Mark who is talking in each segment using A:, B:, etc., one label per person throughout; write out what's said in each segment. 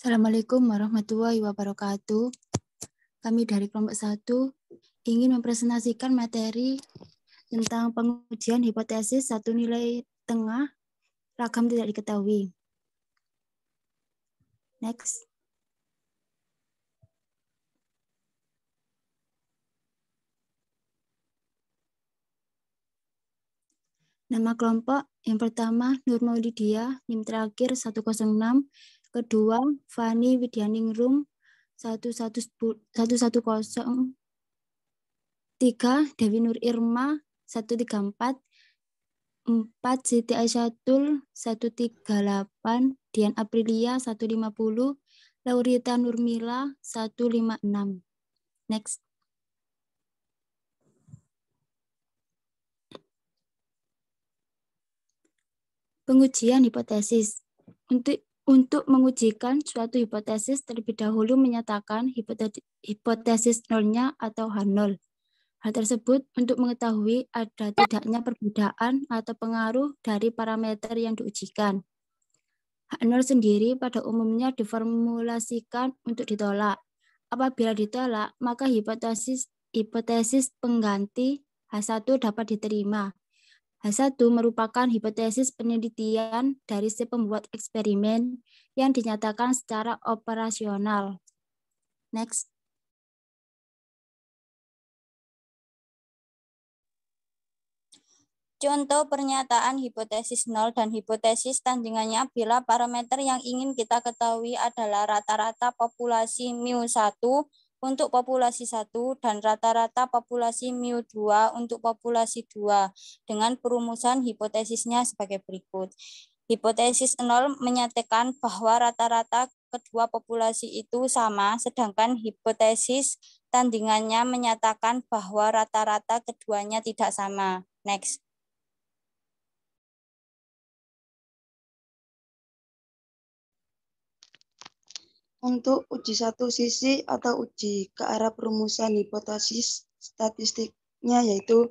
A: Assalamualaikum warahmatullahi wabarakatuh. Kami dari kelompok 1 ingin mempresentasikan materi tentang pengujian hipotesis satu nilai tengah ragam tidak diketahui. Next. Nama kelompok yang pertama Nur Maulidia, NIM terakhir 106, kedua Fani Widyaningrum 110, 3 Dewi Nur Irma 134, 4 Siti Aisyatul 138, Dian Aprilia 150, Laurita Nurmila 156. Next. Pengujian hipotesis. Untuk mengujikan suatu hipotesis terlebih dahulu menyatakan hipotesis nolnya atau H0. Hal tersebut untuk mengetahui ada tidaknya perbedaan atau pengaruh dari parameter yang diujikan. H0 sendiri pada umumnya diformulasikan untuk ditolak. Apabila ditolak, maka hipotesis pengganti H1 dapat diterima. H1 merupakan hipotesis penelitian dari si pembuat eksperimen yang dinyatakan secara operasional. Next.
B: Contoh pernyataan hipotesis nol dan hipotesis tandingannya bila parameter yang ingin kita ketahui adalah rata-rata populasi mu1 untuk populasi 1 dan rata-rata populasi mu2 untuk populasi 2 dengan perumusan hipotesisnya sebagai berikut. Hipotesis nol menyatakan bahwa rata-rata kedua populasi itu sama, sedangkan hipotesis tandingannya menyatakan bahwa rata-rata keduanya tidak sama. Next.
C: Untuk uji satu sisi atau uji ke arah perumusan hipotesis statistiknya yaitu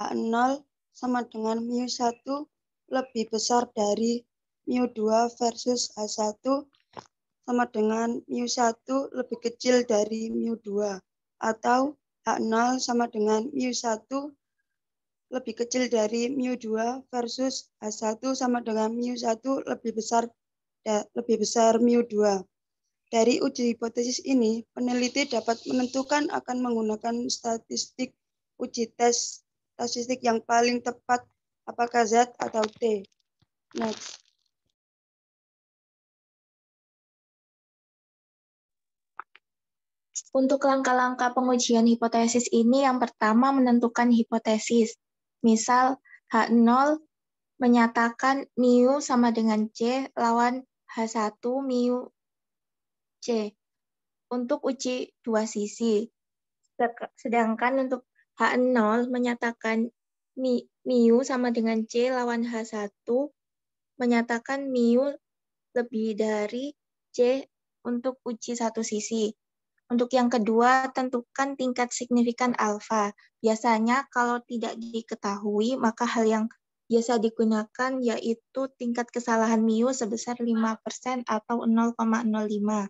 C: H0 sama dengan mu1 lebih besar dari mu2 versus H1 sama dengan mu1 lebih kecil dari mu2 atau H0 sama dengan mu1 lebih kecil dari mu2 versus H1 sama dengan mu1 lebih besar mu2. Dari uji hipotesis ini, peneliti dapat menentukan akan menggunakan statistik uji tes statistik yang paling tepat, apakah Z atau T. Next.
D: Untuk langkah-langkah pengujian hipotesis ini, yang pertama menentukan hipotesis. Misal, H0 menyatakan mu sama dengan C lawan H1 mu C untuk uji dua sisi. Sedangkan untuk H0 menyatakan mu sama dengan C lawan H1 menyatakan mu lebih dari C untuk uji satu sisi. Untuk yang kedua, tentukan tingkat signifikan alfa. Biasanya kalau tidak diketahui, maka hal yang biasa digunakan yaitu tingkat kesalahan mu sebesar 5% atau 0,05.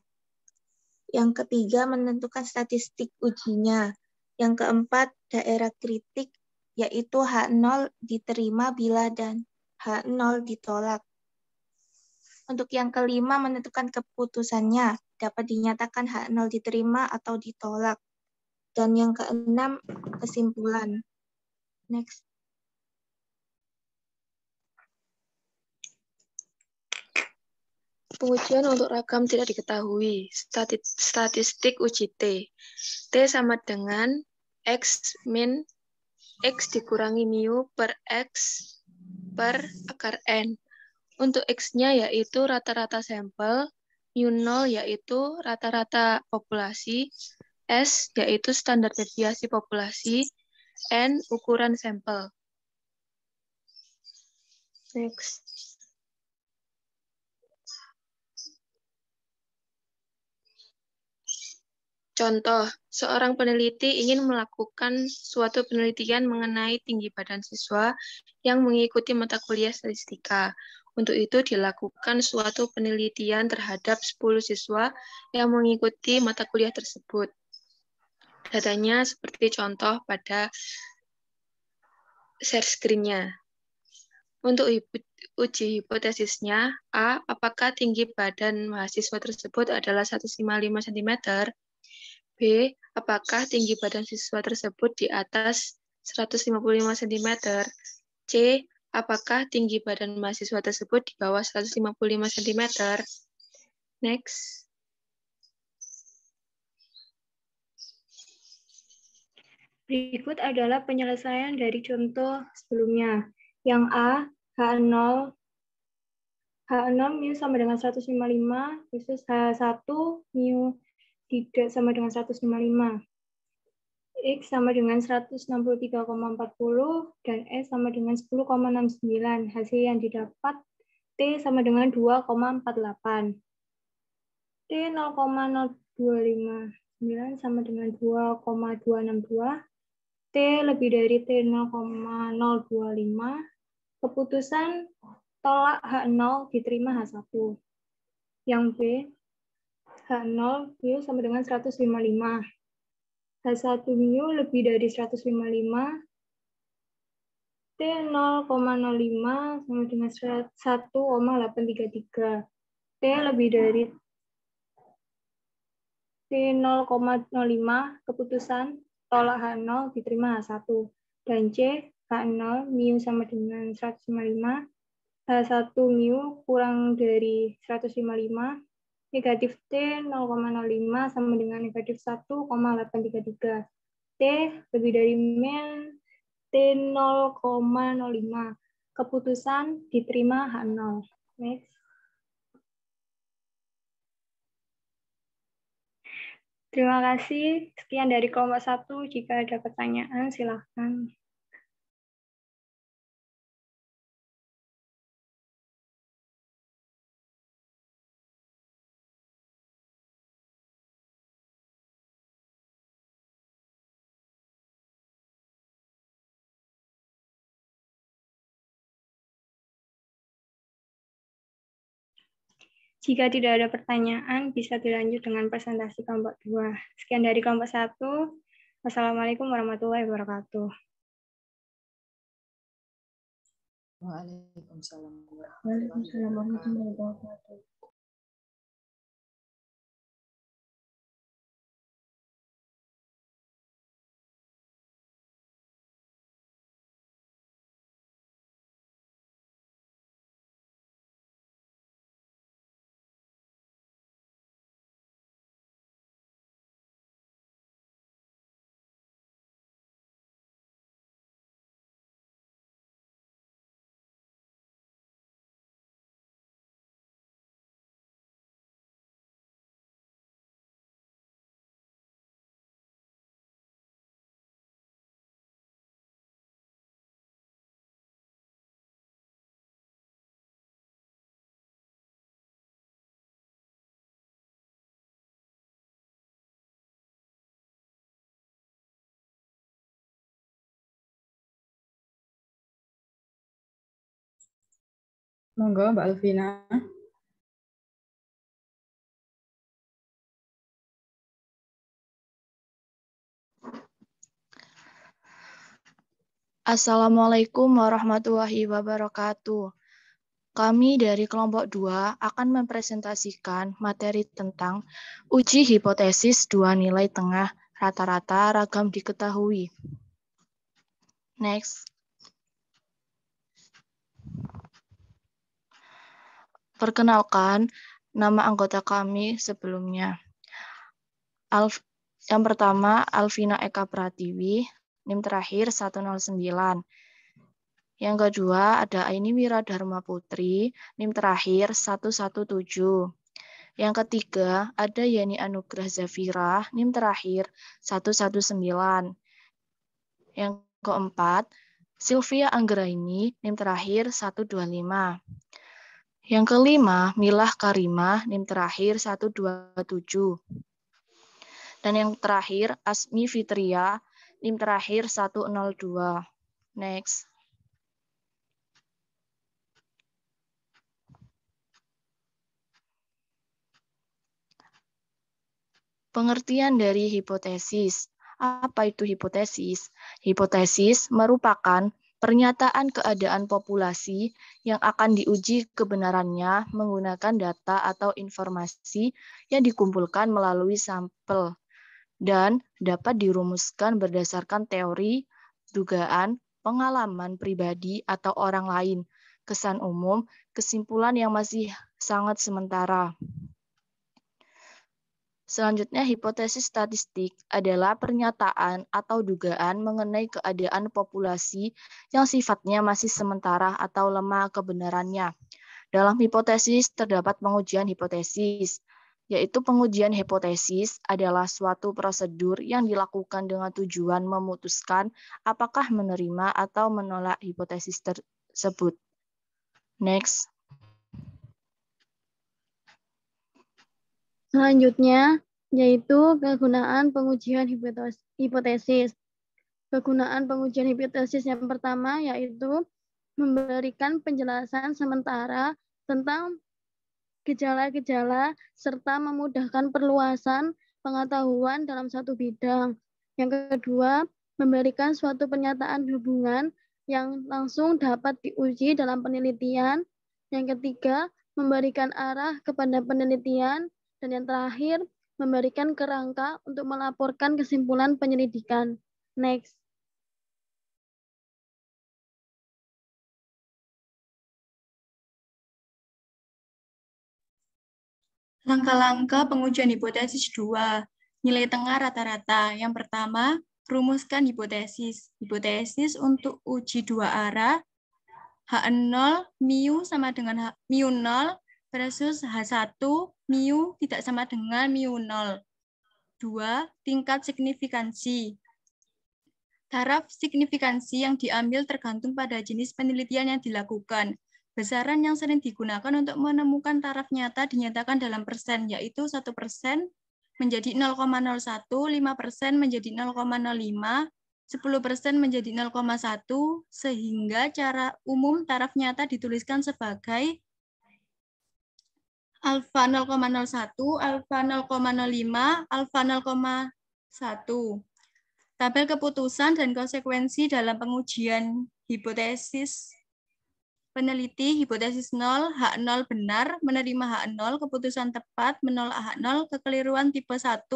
D: Yang ketiga, menentukan statistik ujinya. Yang keempat, daerah kritik, yaitu H0 diterima bila dan H0 ditolak. Untuk yang kelima, menentukan keputusannya, dapat dinyatakan H0 diterima atau ditolak. Dan yang keenam, kesimpulan. Next.
E: Pengujian untuk ragam tidak diketahui. Statistik uji T. T sama dengan X min X dikurangi mu per X per akar N. Untuk X-nya yaitu rata-rata sampel, mu0 yaitu rata-rata populasi, S yaitu standar deviasi populasi, N ukuran sampel. Next. Contoh, seorang peneliti ingin melakukan suatu penelitian mengenai tinggi badan siswa yang mengikuti mata kuliah statistika. Untuk itu dilakukan suatu penelitian terhadap 10 siswa yang mengikuti mata kuliah tersebut. Datanya seperti contoh pada share screen-nya. Untuk uji hipotesisnya, A. Apakah tinggi badan mahasiswa tersebut adalah 155 cm? B. Apakah tinggi badan siswa tersebut di atas 155 cm? C. Apakah tinggi badan mahasiswa tersebut di bawah 155 cm? Next.
D: Berikut adalah penyelesaian dari contoh sebelumnya. Yang A, H0 mu sama dengan 155 versus H1 mu tidak sama dengan 155. X sama dengan 163,40 dan S sama dengan 10,69. Hasil yang didapat T sama dengan 2,48. T 0,0259 sama dengan 2,262. T lebih dari T 0,025. Keputusan tolak H0 diterima H1. Yang B, H0 mu sama dengan 155. H1 mu lebih dari 155. T 0,05 sama dengan 1,833. T lebih dari T 0,05. Keputusan tolak H0 diterima H1. Dan C, H0 mu sama dengan 155. H1 mu kurang dari 155. Negatif T 0,05 sama dengan negatif 1,833. T lebih dari min T 0,05. Keputusan diterima H0. Next. Terima kasih. Sekian dari kelompok 1. Jika ada pertanyaan, silakan. Jika tidak ada pertanyaan, bisa dilanjut dengan presentasi kelompok 2. Sekian dari kelompok 1. Wassalamualaikum warahmatullahi wabarakatuh.
F: Waalaikumsalam warahmatullahi wabarakatuh. Monggo Mbak Alvina.
A: Assalamualaikum warahmatullahi wabarakatuh. Kami dari kelompok 2 akan mempresentasikan materi tentang uji hipotesis 2 nilai tengah rata-rata ragam diketahui. Next. Perkenalkan, nama anggota kami sebelumnya. Yang pertama, Alvina Eka Pratiwi, NIM terakhir 109. Yang kedua, ada Aini Wiradharma Putri, NIM terakhir 117. Yang ketiga, ada Yani Anugrah Zafira, NIM terakhir 119. Yang keempat, Sylvia Anggraini, NIM terakhir 125. Yang kelima, Milah Karimah, NIM terakhir 127. Dan yang terakhir, Asmi Fitria, NIM terakhir 102. Next.
G: Pengertian dari hipotesis. Apa itu hipotesis? Hipotesis merupakan pernyataan keadaan populasi yang akan diuji kebenarannya menggunakan data atau informasi yang dikumpulkan melalui sampel dan dapat dirumuskan berdasarkan teori, dugaan, pengalaman pribadi atau orang lain, kesan umum, kesimpulan yang masih sangat sementara. Selanjutnya, hipotesis statistik adalah pernyataan atau dugaan mengenai keadaan populasi yang sifatnya masih sementara atau lemah kebenarannya. Dalam hipotesis terdapat pengujian hipotesis, yaitu pengujian hipotesis adalah suatu prosedur yang dilakukan dengan tujuan memutuskan apakah menerima atau menolak hipotesis tersebut. Next.
H: Selanjutnya, yaitu kegunaan pengujian hipotesis. Kegunaan pengujian hipotesis yang pertama yaitu memberikan penjelasan sementara tentang gejala-gejala serta memudahkan perluasan pengetahuan dalam satu bidang. Yang kedua, memberikan suatu pernyataan hubungan yang langsung dapat diuji dalam penelitian. Yang ketiga, memberikan arah kepada penelitian. Dan yang terakhir, memberikan kerangka untuk melaporkan kesimpulan penyelidikan. Next.
I: Langkah-langkah pengujian hipotesis 2. Nilai tengah rata-rata. Yang pertama, rumuskan hipotesis. Hipotesis untuk uji dua arah, H0 mu sama dengan mu 0 versus H1 mu tidak sama dengan mu 0. 2. Tingkat signifikansi. Taraf signifikansi yang diambil tergantung pada jenis penelitian yang dilakukan. Besaran yang sering digunakan untuk menemukan taraf nyata dinyatakan dalam persen, yaitu 1% menjadi 0,01, 5% menjadi 0,05, 10% menjadi 0,1, sehingga cara umum taraf nyata dituliskan sebagai alfa 0,01, alfa 0,05, alfa 0,1. Tabel keputusan dan konsekuensi dalam pengujian hipotesis peneliti hipotesis 0, H0 benar, menerima H0, keputusan tepat, menolak H0, kekeliruan tipe 1,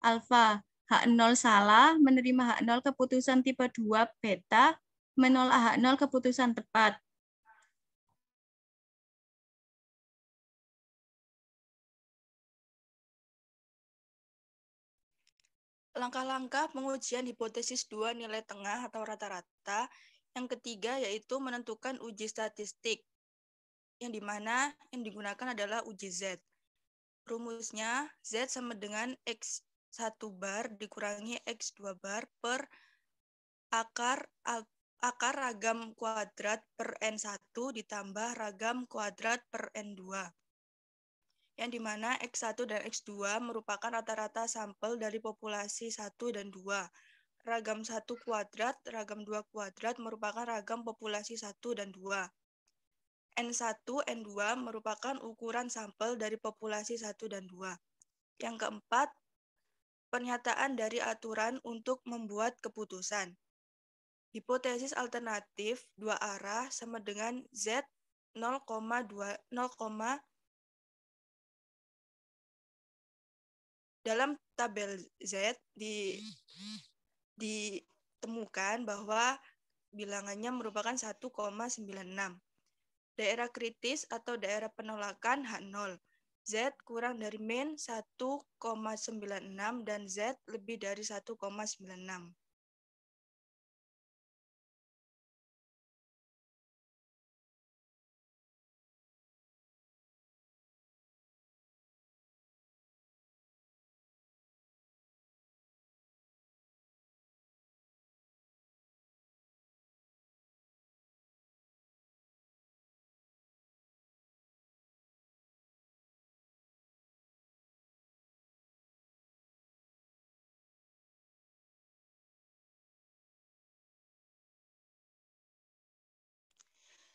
I: alfa, H0 salah, menerima H0, keputusan tipe 2, beta, menolak H0, keputusan tepat.
J: Langkah-langkah pengujian hipotesis 2 nilai tengah atau rata-rata. Yang ketiga yaitu menentukan uji statistik, yang dimana yang digunakan adalah uji Z. Rumusnya Z sama dengan X1 bar dikurangi X2 bar per akar ragam kuadrat per N1 ditambah ragam kuadrat per N2. Yang dimana X1 dan X2 merupakan rata-rata sampel dari populasi 1 dan 2. Ragam 1 kuadrat, ragam 2 kuadrat merupakan ragam populasi 1 dan 2. N1, N2 merupakan ukuran sampel dari populasi 1 dan 2. Yang keempat, pernyataan dari aturan untuk membuat keputusan. Hipotesis alternatif dua arah sama dengan Z 0,2 dalam tabel Z ditemukan bahwa bilangannya merupakan 1,96. Daerah kritis atau daerah penolakan H0. Z kurang dari min 1,96 dan Z lebih dari 1,96.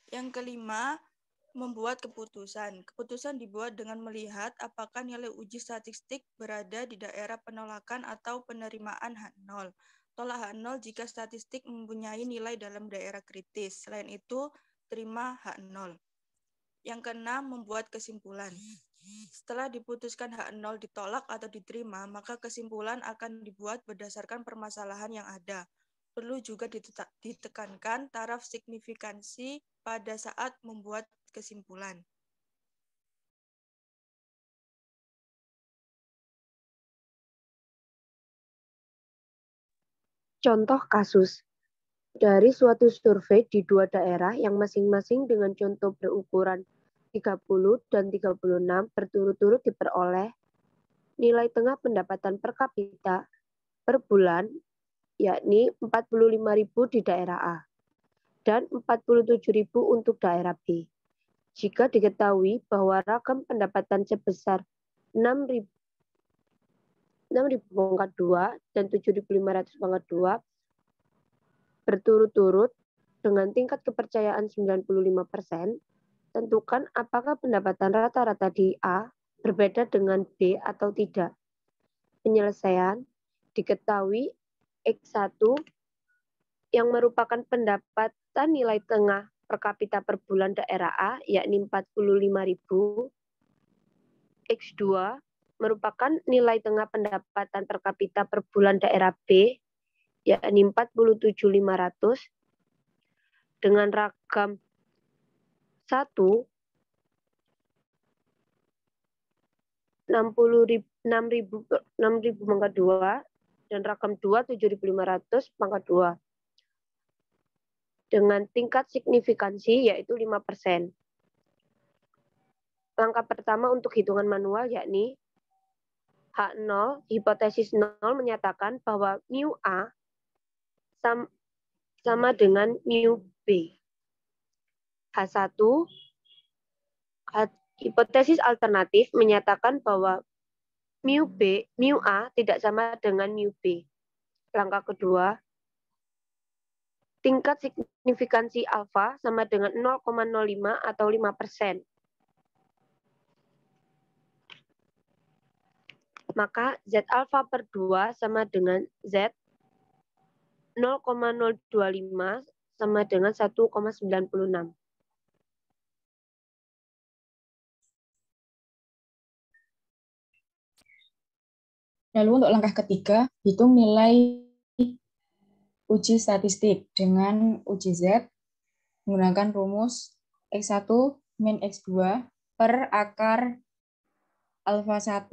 J: Yang kelima, membuat keputusan. Keputusan dibuat dengan melihat apakah nilai uji statistik berada di daerah penolakan atau penerimaan H0. Tolak H0 jika statistik mempunyai nilai dalam daerah kritis. Selain itu, terima H0. Yang keenam, membuat kesimpulan. Setelah diputuskan H0 ditolak atau diterima, maka kesimpulan akan dibuat berdasarkan permasalahan yang ada. Perlu juga ditekankan taraf signifikansi pada saat membuat kesimpulan.
K: Contoh kasus. Dari suatu survei di dua daerah yang masing-masing dengan contoh berukuran 30 dan 36 berturut-turut diperoleh nilai tengah pendapatan per kapita per bulan, yakni 45.000 di daerah A dan 47.000 untuk daerah B. Jika diketahui bahwa ragam pendapatan sebesar 6.000 pangkat 2 dan 7.500 pangkat 2 berturut-turut dengan tingkat kepercayaan 95%, tentukan apakah pendapatan rata-rata di A berbeda dengan B atau tidak. Penyelesaian diketahui X1 yang merupakan pendapatan nilai tengah per kapita per bulan daerah A, yakni 45.000. X2 merupakan nilai tengah pendapatan per kapita per bulan daerah B, yakni 47.500, dengan ragam 1 6.000 pangkat 2 dan ragam 2 7.500 pangkat 2 dengan tingkat signifikansi yaitu 5%. Langkah pertama untuk hitungan manual yakni H0, hipotesis 0 menyatakan bahwa mu A sama dengan mu B. H1, hipotesis alternatif menyatakan bahwa mu A tidak sama dengan mu B. Langkah kedua, tingkat signifikansi alfa sama dengan 0,05 atau 5%. Maka Z alfa per 2 sama dengan Z 0,025 sama dengan 1,96.
L: Lalu untuk langkah ketiga, hitung nilai uji statistik dengan uji Z menggunakan rumus X1 min X2 per akar alfa 1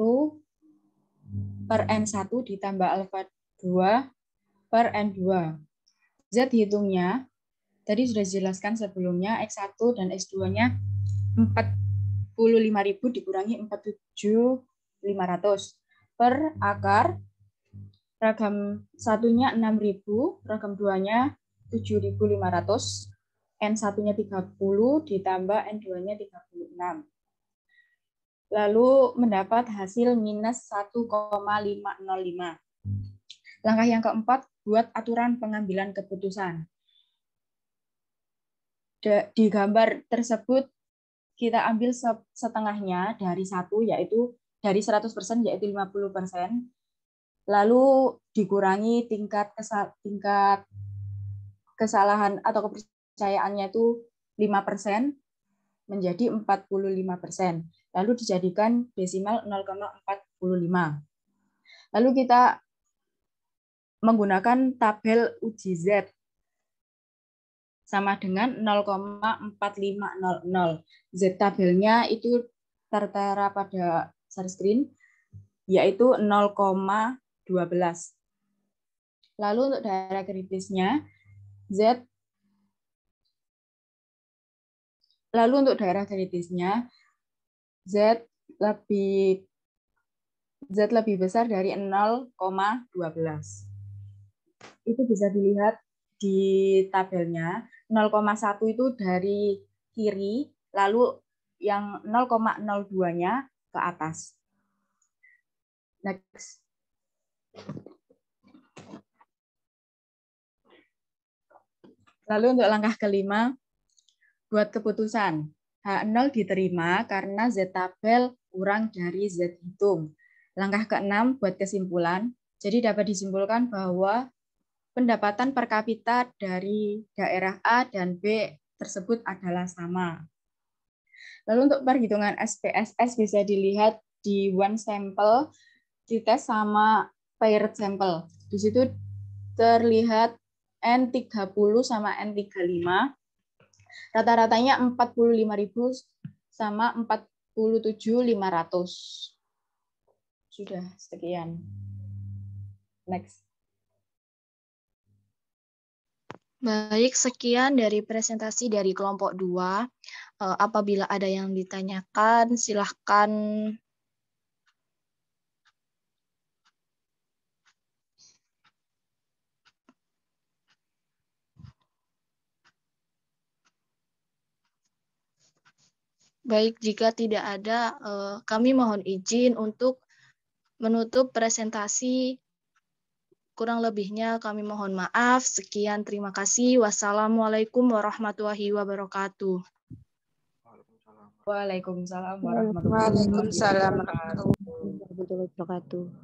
L: per N1 ditambah alfa 2 per N2. Z hitungnya, tadi sudah dijelaskan sebelumnya, X1 dan X2-nya 45.000 dikurangi 47.500 per akar, ragam satunya 6.000, ragam 2-nya 7.500, N1-nya 30 ditambah N2-nya 36. Lalu mendapat hasil minus 1,505. Langkah yang keempat, buat aturan pengambilan keputusan. Di gambar tersebut, kita ambil setengahnya dari 1, yaitu dari 100%, yaitu 50%. Lalu dikurangi tingkat kesalahan atau kepercayaannya itu 5%, menjadi 45%. Lalu dijadikan desimal 0,45. Lalu kita menggunakan tabel uji Z sama dengan 0,4500. Z tabelnya itu tertera pada share screen, yaitu 0,12. Lalu untuk daerah kritisnya, Z lebih besar dari 0,12. Itu bisa dilihat di tabelnya. 0,1 itu dari kiri, lalu yang 0,02-nya ke atas. Next. Lalu untuk langkah kelima, buat keputusan. H0 diterima karena Z tabel kurang dari Z hitung. Langkah ke-6 buat kesimpulan. Jadi dapat disimpulkan bahwa pendapatan per kapita dari daerah A dan B tersebut adalah sama. Lalu untuk perhitungan SPSS bisa dilihat di one sample dites sama paired sample. Di situ terlihat N30 sama N35. Rata-ratanya 45.000 sama 47.500. Sudah, sekian. Next.
G: Baik, sekian dari presentasi dari kelompok 2. Apabila ada yang ditanyakan, silahkan. Baik, jika tidak ada, kami mohon izin untuk menutup presentasi. Kurang lebihnya kami mohon maaf. Sekian, terima kasih. Wassalamualaikum warahmatullahi wabarakatuh.
L: Waalaikumsalam warahmatullahi wabarakatuh.
K: Warahmatullahi wabarakatuh.